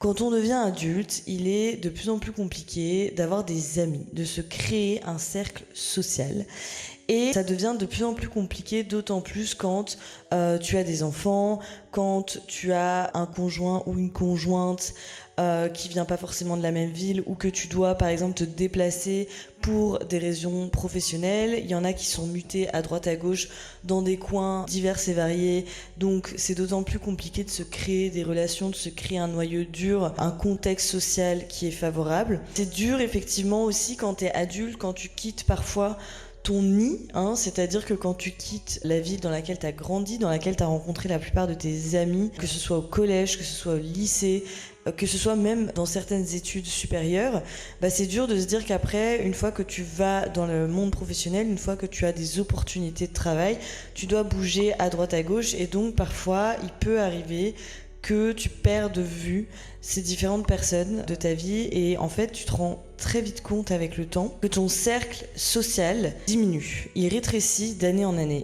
Quand on devient adulte, il est de plus en plus compliqué d'avoir des amis, de se créer un cercle social. Et ça devient de plus en plus compliqué, d'autant plus quand tu as des enfants, quand tu as un conjoint ou une conjointe qui vient pas forcément de la même ville, ou que tu dois par exemple te déplacer pour des raisons professionnelles. Il y en a qui sont mutés à droite à gauche dans des coins divers et variés, donc c'est d'autant plus compliqué de se créer des relations, de se créer un noyau dur, un contexte social qui est favorable. C'est dur effectivement aussi quand tu es adulte, quand tu quittes parfois ton nid, c'est-à-dire que quand tu quittes la ville dans laquelle tu as grandi, dans laquelle tu as rencontré la plupart de tes amis, que ce soit au collège, que ce soit au lycée, que ce soit même dans certaines études supérieures, c'est dur de se dire qu'après, une fois que tu vas dans le monde professionnel, une fois que tu as des opportunités de travail, tu dois bouger à droite à gauche, et donc parfois il peut arriver que tu perds de vue ces différentes personnes de ta vie, et en fait tu te rends très vite compte avec le temps que ton cercle social diminue, il rétrécit d'année en année.